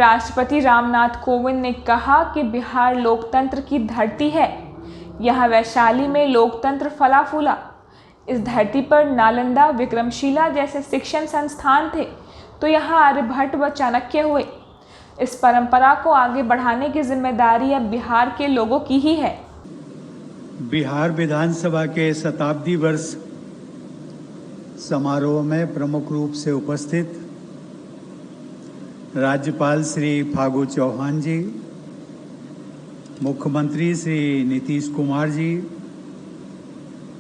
राष्ट्रपति रामनाथ कोविंद ने कहा कि बिहार लोकतंत्र की धरती है। यहाँ वैशाली में लोकतंत्र फला फूला। इस धरती पर नालंदा, विक्रमशिला जैसे शिक्षण संस्थान थे, तो यहाँ आर्यभट्ट व चाणक्य हुए। इस परंपरा को आगे बढ़ाने की जिम्मेदारी अब बिहार के लोगों की ही है। बिहार विधानसभा के शताब्दी वर्ष समारोह में प्रमुख रूप से उपस्थित राज्यपाल श्री फागू चौहान जी, मुख्यमंत्री श्री नीतीश कुमार जी,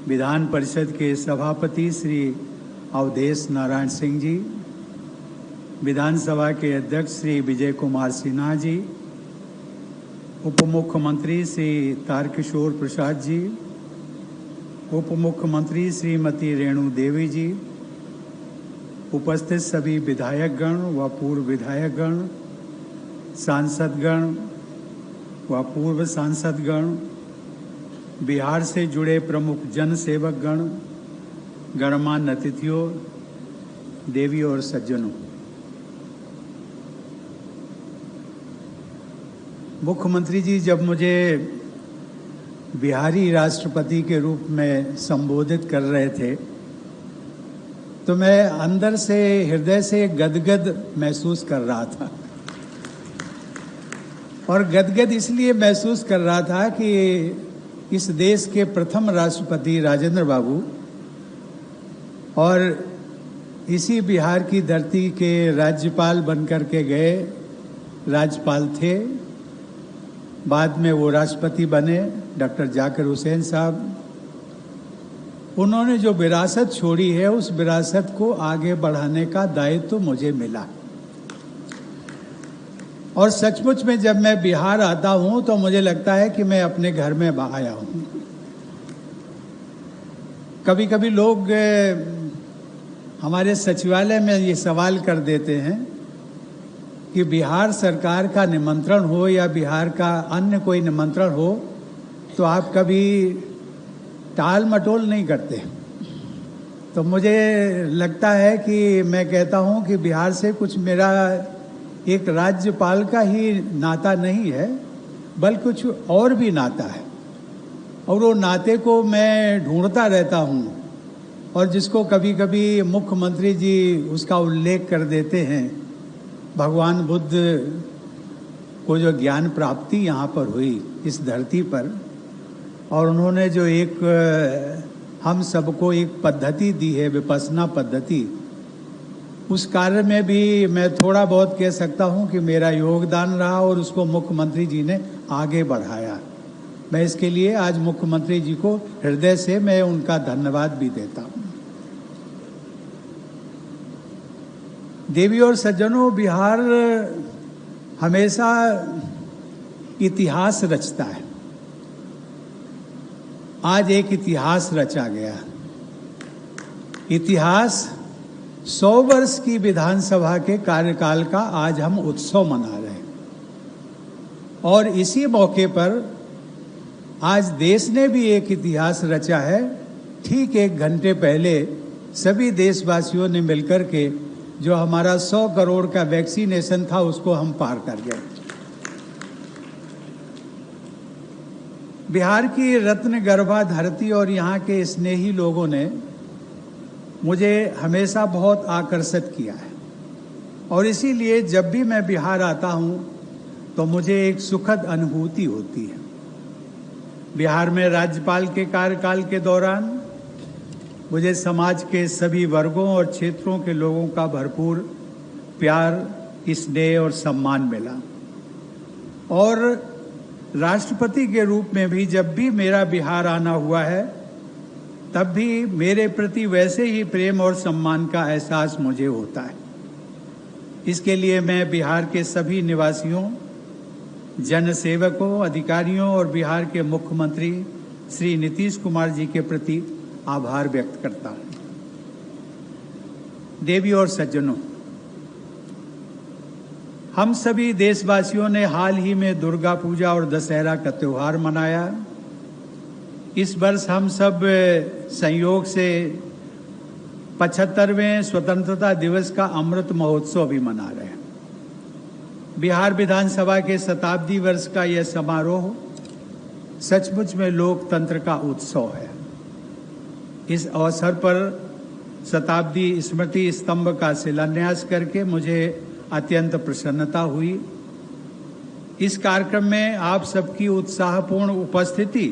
विधान परिषद के सभापति श्री अवधेश नारायण सिंह जी, विधानसभा के अध्यक्ष श्री विजय कुमार सिन्हा जी, उप मुख्यमंत्री श्री तारकिशोर प्रसाद जी, उप मुख्यमंत्री श्रीमती रेणु देवी जी, उपस्थित सभी विधायकगण व पूर्व विधायकगण, सांसदगण व पूर्व सांसदगण, बिहार से जुड़े प्रमुख जनसेवकगण, गणमान्य अतिथियों, देवी और सज्जनों, मुख्यमंत्री जी जब मुझे बिहारी राष्ट्रपति के रूप में संबोधित कर रहे थे तो मैं अंदर से, हृदय से गदगद महसूस कर रहा था। और गदगद इसलिए महसूस कर रहा था कि इस देश के प्रथम राष्ट्रपति राजेंद्र बाबू और इसी बिहार की धरती के राज्यपाल बनकर के गए राज्यपाल थे। बाद में वो राष्ट्रपति बने, डॉक्टर जाकिर हुसैन साहब। उन्होंने जो विरासत छोड़ी है उस विरासत को आगे बढ़ाने का दायित्व तो मुझे मिला। और सचमुच में जब मैं बिहार आता हूं तो मुझे लगता है कि मैं अपने घर में आया हूं। कभी कभी लोग हमारे सचिवालय में ये सवाल कर देते हैं कि बिहार सरकार का निमंत्रण हो या बिहार का अन्य कोई निमंत्रण हो तो आप कभी टाल मटोल नहीं करते। तो मुझे लगता है कि मैं कहता हूं कि बिहार से कुछ मेरा एक राज्यपाल का ही नाता नहीं है, बल्कि कुछ और भी नाता है। और वो नाते को मैं ढूंढता रहता हूं और जिसको कभी कभी मुख्यमंत्री जी उसका उल्लेख कर देते हैं। भगवान बुद्ध को जो ज्ञान प्राप्ति यहाँ पर हुई इस धरती पर, और उन्होंने जो एक हम सबको एक पद्धति दी है, विपश्यना पद्धति, उस कार्य में भी मैं थोड़ा बहुत कह सकता हूँ कि मेरा योगदान रहा और उसको मुख्यमंत्री जी ने आगे बढ़ाया। मैं इसके लिए आज मुख्यमंत्री जी को हृदय से मैं उनका धन्यवाद भी देता हूँ। देवी और सज्जनों, बिहार हमेशा इतिहास रचता है। आज एक इतिहास रचा गया। इतिहास 100 वर्ष की विधानसभा के कार्यकाल का आज हम उत्सव मना रहे हैं। और इसी मौके पर आज देश ने भी एक इतिहास रचा है। ठीक 1 घंटे पहले सभी देशवासियों ने मिलकर के जो हमारा 100 करोड़ का वैक्सीनेशन था उसको हम पार कर गए। बिहार की रत्न गर्भा धरती और यहाँ के स्नेही लोगों ने मुझे हमेशा बहुत आकर्षित किया है। और इसीलिए जब भी मैं बिहार आता हूँ तो मुझे एक सुखद अनुभूति होती है। बिहार में राज्यपाल के कार्यकाल के दौरान मुझे समाज के सभी वर्गों और क्षेत्रों के लोगों का भरपूर प्यार, स्नेह और सम्मान मिला। और राष्ट्रपति के रूप में भी जब भी मेरा बिहार आना हुआ है तब भी मेरे प्रति वैसे ही प्रेम और सम्मान का एहसास मुझे होता है। इसके लिए मैं बिहार के सभी निवासियों, जनसेवकों, अधिकारियों और बिहार के मुख्यमंत्री श्री नीतीश कुमार जी के प्रति आभार व्यक्त करता हूं। देवी और सज्जनों, हम सभी देशवासियों ने हाल ही में दुर्गा पूजा और दशहरा का त्योहार मनाया। इस वर्ष हम सब संयोग से 75वें स्वतंत्रता दिवस का अमृत महोत्सव भी मना रहे हैं। बिहार विधानसभा के शताब्दी वर्ष का यह समारोह सचमुच में लोकतंत्र का उत्सव है। इस अवसर पर शताब्दी स्मृति स्तंभ का शिलान्यास करके मुझे अत्यंत प्रसन्नता हुई। इस कार्यक्रम में आप सबकी उत्साहपूर्ण उपस्थिति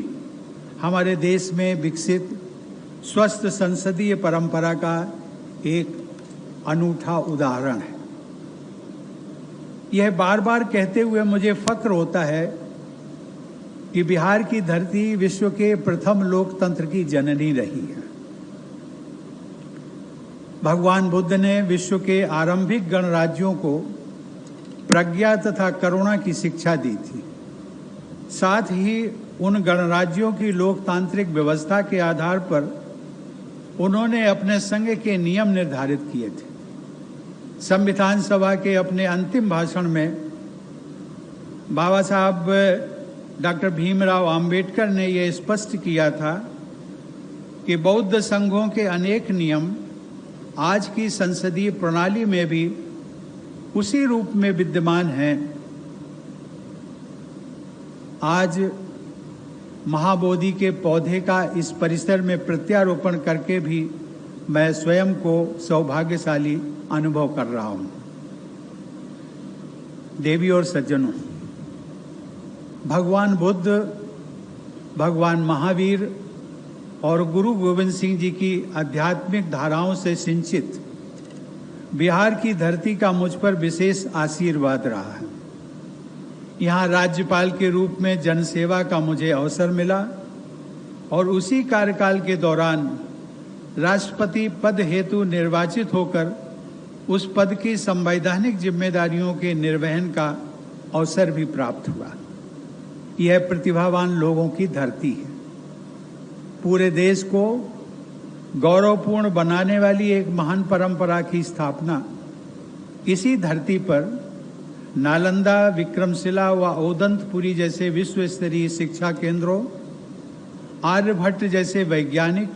हमारे देश में विकसित स्वस्थ संसदीय परंपरा का एक अनूठा उदाहरण है। यह बार बार कहते हुए मुझे फक्र होता है कि बिहार की धरती विश्व के प्रथम लोकतंत्र की जननी रही है। भगवान बुद्ध ने विश्व के आरंभिक गणराज्यों को प्रज्ञा तथा करुणा की शिक्षा दी थी। साथ ही उन गणराज्यों की लोकतांत्रिक व्यवस्था के आधार पर उन्होंने अपने संघ के नियम निर्धारित किए थे। संविधान सभा के अपने अंतिम भाषण में बाबा साहब डॉक्टर भीमराव अंबेडकर ने यह स्पष्ट किया था कि बौद्ध संघों के अनेक नियम आज की संसदीय प्रणाली में भी उसी रूप में विद्यमान हैं। आज महाबोधि के पौधे का इस परिसर में प्रत्यारोपण करके भी मैं स्वयं को सौभाग्यशाली अनुभव कर रहा हूं। देवी और सज्जनों, भगवान बुद्ध, भगवान महावीर और गुरु गोविंद सिंह जी की आध्यात्मिक धाराओं से सिंचित बिहार की धरती का मुझ पर विशेष आशीर्वाद रहा है। यहाँ राज्यपाल के रूप में जनसेवा का मुझे अवसर मिला और उसी कार्यकाल के दौरान राष्ट्रपति पद हेतु निर्वाचित होकर उस पद की संवैधानिक जिम्मेदारियों के निर्वहन का अवसर भी प्राप्त हुआ। यह प्रतिभावान लोगों की धरती है। पूरे देश को गौरवपूर्ण बनाने वाली एक महान परंपरा की स्थापना इसी धरती पर नालंदा, विक्रमशिला व औदंतपुरी जैसे विश्व स्तरीय शिक्षा केंद्रों, आर्यभट्ट जैसे वैज्ञानिक,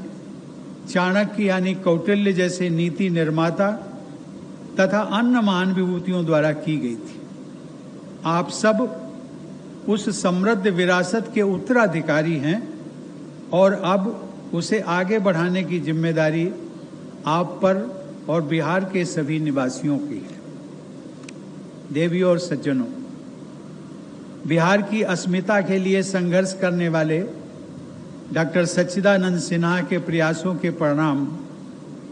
चाणक्य यानी कौटिल्य जैसे नीति निर्माता तथा अन्य महान विभूतियों द्वारा की गई थी। आप सब उस समृद्ध विरासत के उत्तराधिकारी हैं और अब उसे आगे बढ़ाने की जिम्मेदारी आप पर और बिहार के सभी निवासियों की है। देवी और सज्जनों, बिहार की अस्मिता के लिए संघर्ष करने वाले डॉक्टर सच्चिदानंद सिन्हा के प्रयासों के परिणाम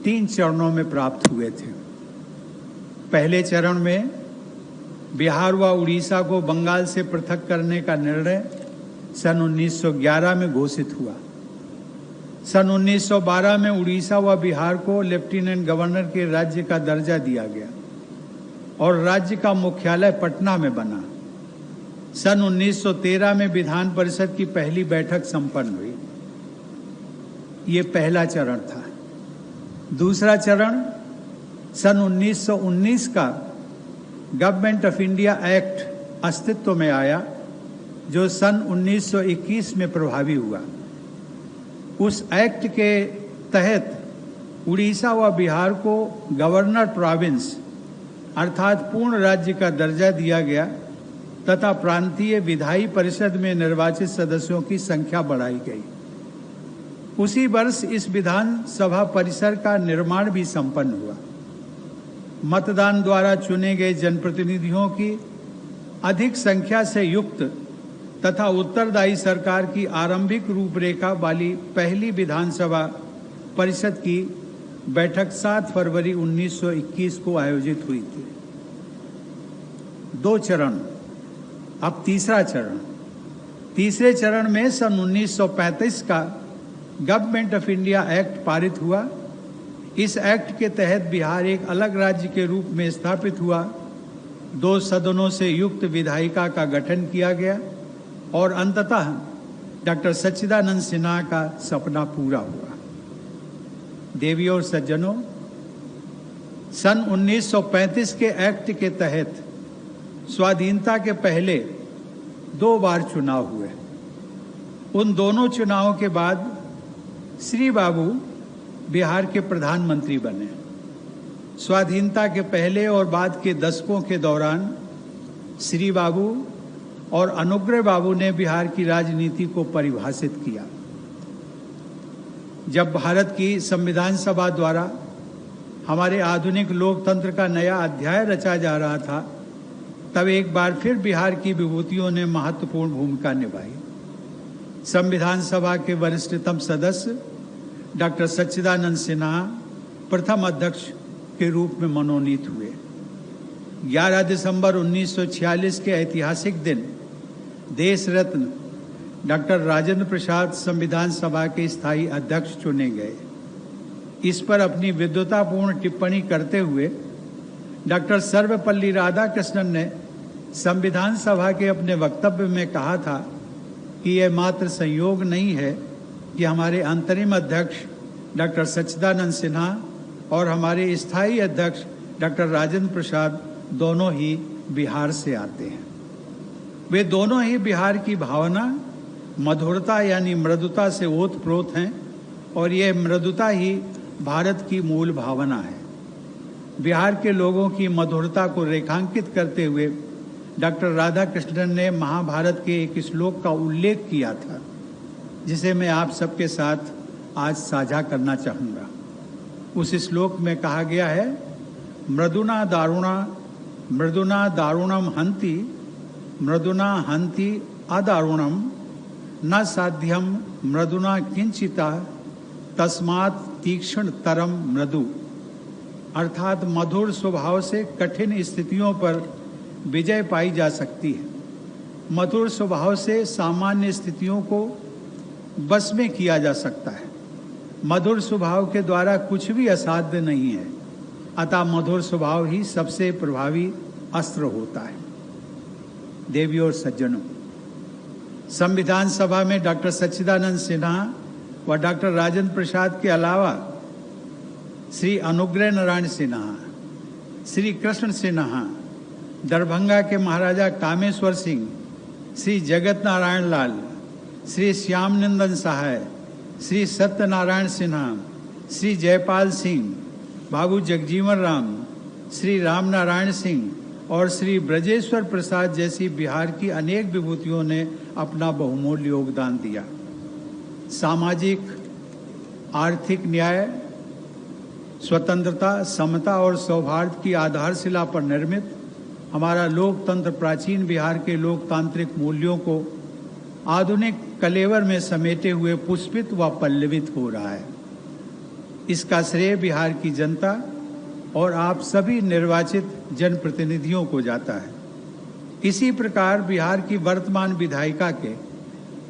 3 चरणों में प्राप्त हुए थे। पहले चरण में बिहार व उड़ीसा को बंगाल से पृथक करने का निर्णय सन 1911 में घोषित हुआ। सन 1912 में उड़ीसा व बिहार को लेफ्टिनेंट गवर्नर के राज्य का दर्जा दिया गया और राज्य का मुख्यालय पटना में बना। सन 1913 में विधान परिषद की पहली बैठक संपन्न हुई। ये पहला चरण था। दूसरा चरण सन 1919 का गवर्नमेंट ऑफ इंडिया एक्ट अस्तित्व में आया, जो सन 1921 में प्रभावी हुआ। उस एक्ट के तहत उड़ीसा व बिहार को गवर्नर प्रोविंस अर्थात पूर्ण राज्य का दर्जा दिया गया तथा प्रांतीय विधायी परिषद में निर्वाचित सदस्यों की संख्या बढ़ाई गई। उसी वर्ष इस विधानसभा परिसर का निर्माण भी संपन्न हुआ। मतदान द्वारा चुने गए जनप्रतिनिधियों की अधिक संख्या से युक्त तथा उत्तरदायी सरकार की आरंभिक रूपरेखा वाली पहली विधानसभा परिषद की बैठक 7 फरवरी 1921 को आयोजित हुई थी। 2 चरण, अब तीसरा चरण। तीसरे चरण में सन 1935 का गवर्नमेंट ऑफ इंडिया एक्ट पारित हुआ। इस एक्ट के तहत बिहार एक अलग राज्य के रूप में स्थापित हुआ। 2 सदनों से युक्त विधायिका का गठन किया गया और अंततः डॉक्टर सच्चिदानंद सिन्हा का सपना पूरा हुआ। देवी और सज्जनों, सन 1935 के एक्ट के तहत स्वाधीनता के पहले 2 बार चुनाव हुए। उन दोनों चुनावों के बाद श्री बाबू बिहार के प्रधानमंत्री बने। स्वाधीनता के पहले और बाद के दशकों के दौरान श्री बाबू और अनुग्रह बाबू ने बिहार की राजनीति को परिभाषित किया। जब भारत की संविधान सभा द्वारा हमारे आधुनिक लोकतंत्र का नया अध्याय रचा जा रहा था, तब एक बार फिर बिहार की विभूतियों ने महत्वपूर्ण भूमिका निभाई। संविधान सभा के वरिष्ठतम सदस्य डॉक्टर सच्चिदानंद सिन्हा प्रथम अध्यक्ष के रूप में मनोनीत हुए। 11 दिसंबर 1946 के ऐतिहासिक दिन देश रत्न डॉक्टर राजेंद्र प्रसाद संविधान सभा के स्थायी अध्यक्ष चुने गए। इस पर अपनी विद्वतापूर्ण टिप्पणी करते हुए डॉक्टर सर्वपल्ली राधाकृष्णन ने संविधान सभा के अपने वक्तव्य में कहा था कि यह मात्र संयोग नहीं है कि हमारे अंतरिम अध्यक्ष डॉक्टर सच्चिदानंद सिन्हा और हमारे स्थायी अध्यक्ष डॉक्टर राजेंद्र प्रसाद दोनों ही बिहार से आते हैं। वे दोनों ही बिहार की भावना, मधुरता यानी मृदुता से ओतप्रोत हैं और यह मृदुता ही भारत की मूल भावना है। बिहार के लोगों की मधुरता को रेखांकित करते हुए डॉक्टर राधाकृष्णन ने महाभारत के एक श्लोक का उल्लेख किया था, जिसे मैं आप सबके साथ आज साझा करना चाहूँगा। उस श्लोक में कहा गया है, मृदुना दारुणम हंति, मृदुना हंति अदारुणम, न साध्यम मृदुना किंचिता, तस्मात् तीक्ष्ण तरम मृदु। अर्थात मधुर स्वभाव से कठिन स्थितियों पर विजय पाई जा सकती है। मधुर स्वभाव से सामान्य स्थितियों को बस में किया जा सकता है। मधुर स्वभाव के द्वारा कुछ भी असाध्य नहीं है, अतः मधुर स्वभाव ही सबसे प्रभावी अस्त्र होता है। देवियों और सज्जनों, संविधान सभा में डॉक्टर सच्चिदानंद सिन्हा व डॉक्टर राजेंद्र प्रसाद के अलावा श्री अनुग्रह नारायण सिन्हा, श्री कृष्ण सिन्हा, दरभंगा के महाराजा कामेश्वर सिंह, श्री जगत नारायण लाल, श्री श्यामनंदन सहाय, श्री सत्यनारायण सिन्हा, श्री जयपाल सिंह, बाबू जगजीवन राम, श्री राम नारायण सिंह और श्री ब्रजेश्वर प्रसाद जैसी बिहार की अनेक विभूतियों ने अपना बहुमूल्य योगदान दिया। सामाजिक, आर्थिक न्याय, स्वतंत्रता, समता और सौहार्द की आधारशिला पर निर्मित हमारा लोकतंत्र प्राचीन बिहार के लोकतांत्रिक मूल्यों को आधुनिक कलेवर में समेटे हुए पुष्पित व पल्लवित हो रहा है। इसका श्रेय बिहार की जनता और आप सभी निर्वाचित जनप्रतिनिधियों को जाता है। इसी प्रकार बिहार की वर्तमान विधायिका के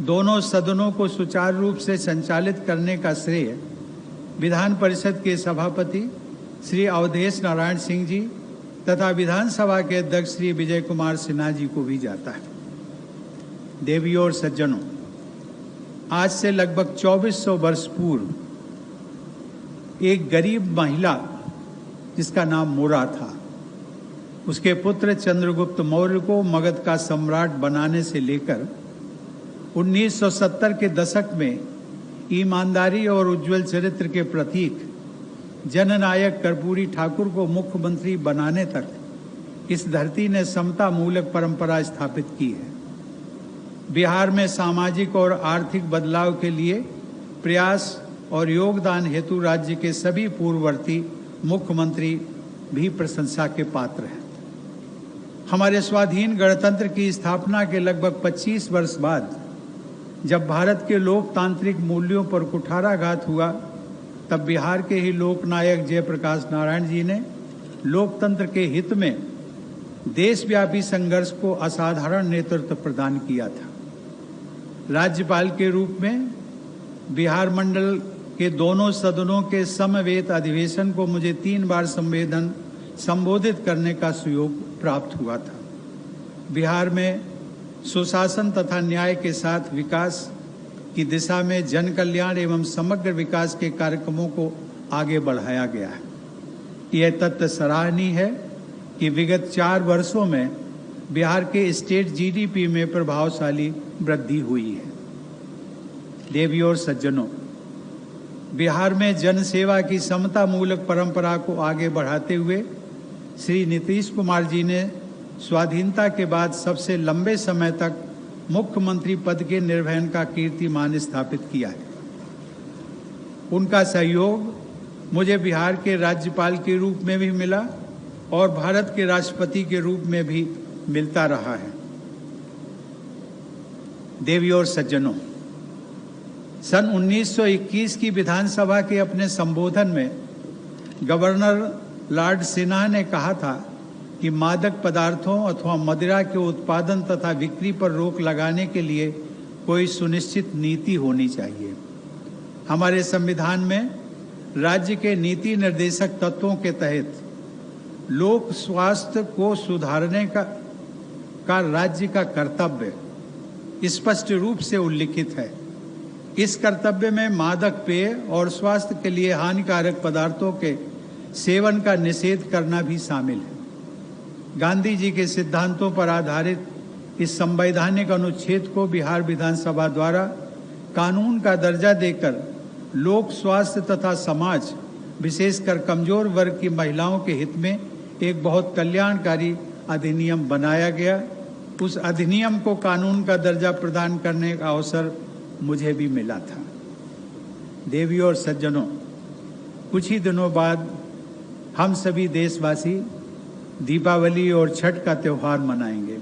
दोनों सदनों को सुचारू रूप से संचालित करने का श्रेय विधान परिषद के सभापति श्री अवधेश नारायण सिंह जी तथा विधानसभा के अध्यक्ष श्री विजय कुमार सिन्हा जी को भी जाता है। देवियों और सज्जनों, आज से लगभग 2400 वर्ष पूर्व एक गरीब महिला जिसका नाम मोरा था, उसके पुत्र चंद्रगुप्त मौर्य को मगध का सम्राट बनाने से लेकर 1970 के दशक में ईमानदारी और उज्जवल चरित्र के प्रतीक जननायक कर्पूरी ठाकुर को मुख्यमंत्री बनाने तक इस धरती ने समता मूलक परंपरा स्थापित की है। बिहार में सामाजिक और आर्थिक बदलाव के लिए प्रयास और योगदान हेतु राज्य के सभी पूर्ववर्ती मुख्यमंत्री भी प्रशंसा के पात्र हैं। हमारे स्वाधीन गणतंत्र की स्थापना के लगभग 25 वर्ष बाद जब भारत के लोकतांत्रिक मूल्यों पर कुठाराघात हुआ, तब बिहार के ही लोकनायक जयप्रकाश नारायण जी ने लोकतंत्र के हित में देशव्यापी संघर्ष को असाधारण नेतृत्व प्रदान किया था। राज्यपाल के रूप में बिहार मंडल के दोनों सदनों के समवेत अधिवेशन को मुझे 3 बार संबोधित करने का सुयोग प्राप्त हुआ था। बिहार में सुशासन तथा न्याय के साथ विकास की दिशा में जन कल्याण एवं समग्र विकास के कार्यक्रमों को आगे बढ़ाया गया है। यह तथ्य सराहनीय है कि विगत 4 वर्षों में बिहार के स्टेट जीडीपी में प्रभावशाली वृद्धि हुई है। देवियों और सज्जनों, बिहार में जन सेवा की समता मूलक परंपरा को आगे बढ़ाते हुए श्री नीतीश कुमार जी ने स्वाधीनता के बाद सबसे लंबे समय तक मुख्यमंत्री पद के निर्वहन का कीर्तिमान स्थापित किया है। उनका सहयोग मुझे बिहार के राज्यपाल के रूप में भी मिला और भारत के राष्ट्रपति के रूप में भी मिलता रहा है। देवियों और सज्जनों, सन 1921 की विधानसभा के अपने संबोधन में गवर्नर लॉर्ड सिन्हा ने कहा था कि मादक पदार्थों अथवा मदिरा के उत्पादन तथा बिक्री पर रोक लगाने के लिए कोई सुनिश्चित नीति होनी चाहिए। हमारे संविधान में राज्य के नीति निर्देशक तत्वों के तहत लोक स्वास्थ्य को सुधारने का राज्य का कर्तव्य स्पष्ट रूप से उल्लिखित है। इस कर्तव्य में मादक पेय और स्वास्थ्य के लिए हानिकारक पदार्थों के सेवन का निषेध करना भी शामिल है। गांधी जी के सिद्धांतों पर आधारित इस संवैधानिक अनुच्छेद को बिहार विधानसभा द्वारा कानून का दर्जा देकर लोक स्वास्थ्य तथा समाज, विशेषकर कमजोर वर्ग की महिलाओं के हित में एक बहुत कल्याणकारी अधिनियम बनाया गया। उस अधिनियम को कानून का दर्जा प्रदान करने का अवसर मुझे भी मिला था। देवियों और सज्जनों, कुछ ही दिनों बाद हम सभी देशवासी दीपावली और छठ का त्यौहार मनाएंगे।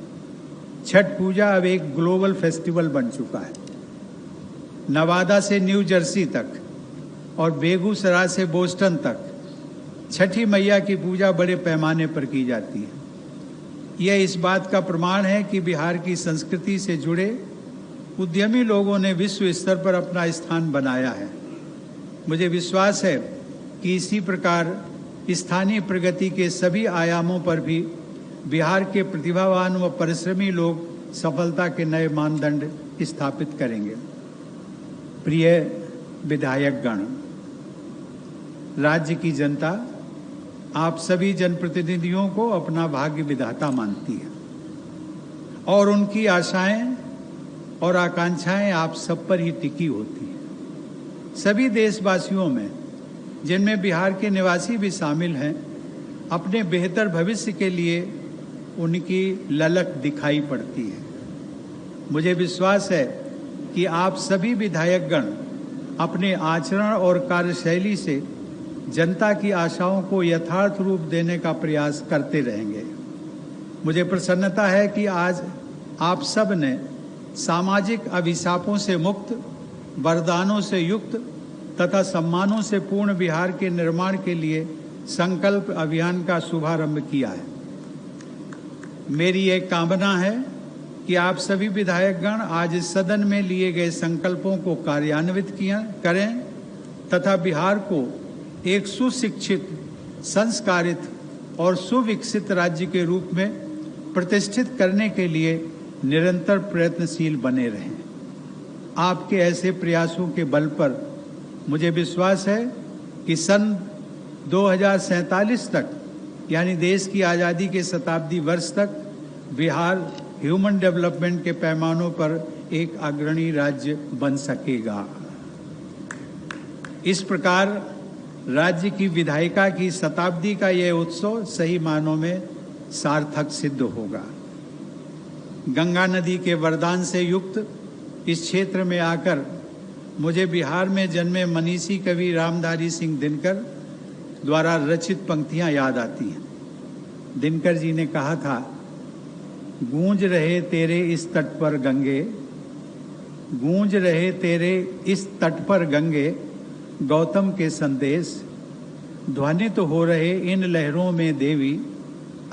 छठ पूजा अब एक ग्लोबल फेस्टिवल बन चुका है। नवादा से न्यू जर्सी तक और बेगूसराय से बोस्टन तक छठी मैया की पूजा बड़े पैमाने पर की जाती है। यह इस बात का प्रमाण है कि बिहार की संस्कृति से जुड़े उद्यमी लोगों ने विश्व स्तर पर अपना स्थान बनाया है। मुझे विश्वास है कि इसी प्रकार स्थानीय प्रगति के सभी आयामों पर भी बिहार के प्रतिभावान व परिश्रमी लोग सफलता के नए मानदंड स्थापित करेंगे। प्रिय विधायकगण, राज्य की जनता आप सभी जनप्रतिनिधियों को अपना भाग्य विधाता मानती है और उनकी आशाएं और आकांक्षाएं आप सब पर ही टिकी होती हैं। सभी देशवासियों में, जिनमें बिहार के निवासी भी शामिल हैं, अपने बेहतर भविष्य के लिए उनकी ललक दिखाई पड़ती है। मुझे विश्वास है कि आप सभी विधायकगण अपने आचरण और कार्यशैली से जनता की आशाओं को यथार्थ रूप देने का प्रयास करते रहेंगे। मुझे प्रसन्नता है कि आज आप सब ने सामाजिक अभिशापों से मुक्त, वरदानों से युक्त तथा सम्मानों से पूर्ण बिहार के निर्माण के लिए संकल्प अभियान का शुभारंभ किया है। मेरी एक कामना है कि आप सभी विधायकगण आज इस सदन में लिए गए संकल्पों को कार्यान्वित करें तथा बिहार को एक सुशिक्षित, संस्कारित और सुविकसित राज्य के रूप में प्रतिष्ठित करने के लिए निरंतर प्रयत्नशील बने रहें। आपके ऐसे प्रयासों के बल पर मुझे विश्वास है कि सन 2047 तक, यानी देश की आज़ादी के शताब्दी वर्ष तक, बिहार ह्यूमन डेवलपमेंट के पैमानों पर एक अग्रणी राज्य बन सकेगा। इस प्रकार राज्य की विधायिका की शताब्दी का यह उत्सव सही मानों में सार्थक सिद्ध होगा। गंगा नदी के वरदान से युक्त इस क्षेत्र में आकर मुझे बिहार में जन्मे मनीषी कवि रामधारी सिंह दिनकर द्वारा रचित पंक्तियां याद आती हैं। दिनकर जी ने कहा था, गूंज रहे तेरे इस तट पर गंगे, गूंज रहे तेरे इस तट पर गंगे, गौतम के संदेश, ध्वनित हो रहे इन लहरों में देवी,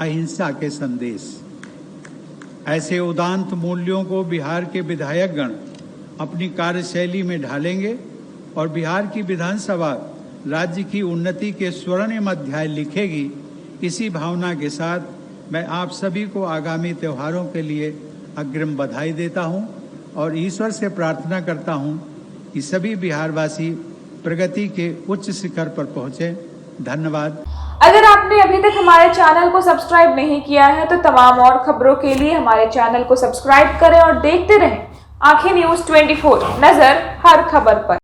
अहिंसा के संदेश। ऐसे उदांत मूल्यों को बिहार के विधायकगण अपनी कार्यशैली में ढालेंगे और बिहार की विधानसभा राज्य की उन्नति के स्वर्णिम अध्याय लिखेगी। इसी भावना के साथ मैं आप सभी को आगामी त्योहारों के लिए अग्रिम बधाई देता हूं और ईश्वर से प्रार्थना करता हूं कि सभी बिहारवासी प्रगति के उच्च शिखर पर पहुंचे। धन्यवाद। अगर आपने अभी तक हमारे चैनल को सब्सक्राइब नहीं किया है तो तमाम और खबरों के लिए हमारे चैनल को सब्सक्राइब करें और देखते रहें आंखें न्यूज़ 24, नजर हर खबर पर।